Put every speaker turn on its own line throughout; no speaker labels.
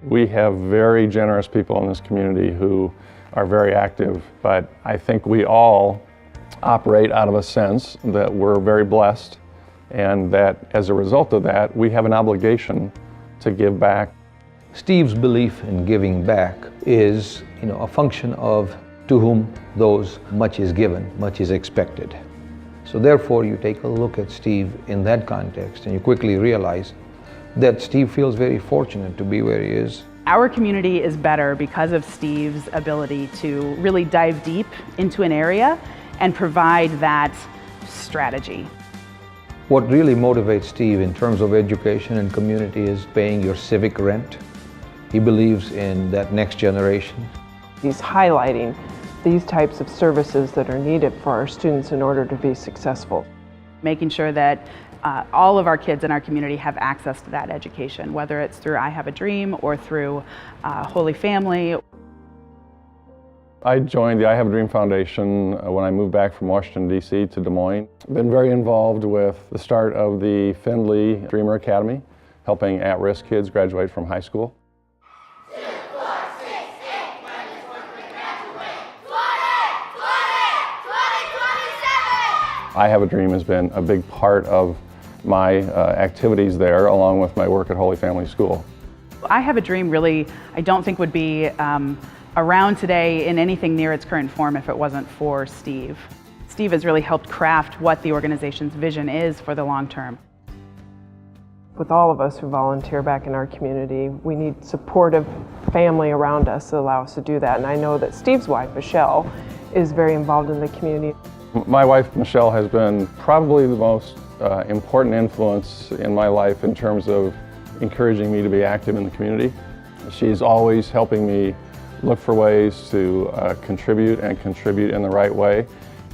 We have very generous people in this community who are very active, but I think we all operate out of a sense that we're very blessed, and that as a result of that, we have an obligation to give back.
Steve's belief in giving back is, a function of to whom those much is given, much is expected. So therefore, you take a look at Steve in that context and you quickly realize that Steve feels very fortunate to be where he is.
Our community is better because of Steve's ability to really dive deep into an area and provide that strategy.
What really motivates Steve in terms of education and community is paying your civic rent. He believes in that next generation.
He's highlighting these types of services that are needed for our students in order to be successful.
Making sure that all of our kids in our community have access to that education, whether it's through I Have a Dream or through Holy Family.
I joined the I Have a Dream Foundation when I moved back from Washington, D.C. to Des Moines. I've been very involved with the start of the Findlay Dreamer Academy, helping at-risk kids graduate from high school. I Have a Dream has been a big part of my activities there, along with my work at Holy Family School.
I Have a Dream really, I don't think would be around today in anything near its current form if it wasn't for Steve. Steve has really helped craft what the organization's vision is for the long term.
With all of us who volunteer back in our community, we need supportive family around us to allow us to do that. And I know that Steve's wife, Michelle, is very involved in the community.
My wife, Michelle, has been probably the most important influence in my life in terms of encouraging me to be active in the community. She's always helping me look for ways to contribute in the right way.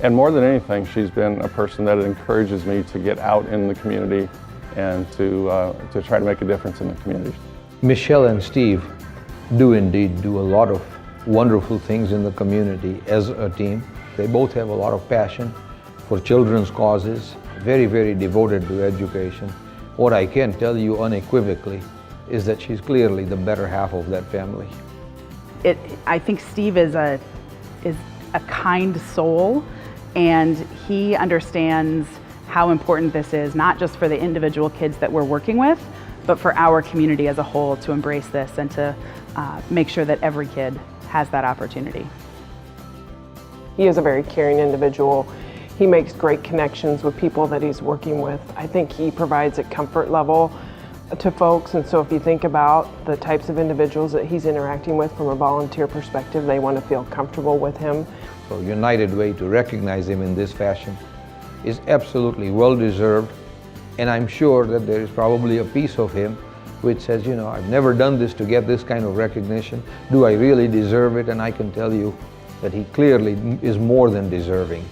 And more than anything, she's been a person that encourages me to get out in the community and to try to make a difference in the community.
Michelle and Steve do indeed do a lot of wonderful things in the community as a team. They both have a lot of passion for children's causes, very, very devoted to education. What I can tell you unequivocally is that she's clearly the better half of that family.
I think Steve is a kind soul, and he understands how important this is, not just for the individual kids that we're working with, but for our community as a whole to embrace this and to make sure that every kid has that opportunity.
He is a very caring individual. He makes great connections with people that he's working with. I think he provides a comfort level to folks, and so if you think about the types of individuals that he's interacting with from a volunteer perspective, they want to feel comfortable with him.
So United Way to recognize him in this fashion is absolutely well-deserved, and I'm sure that there is probably a piece of him which says, I've never done this to get this kind of recognition. Do I really deserve it? And I can tell you that he clearly is more than deserving.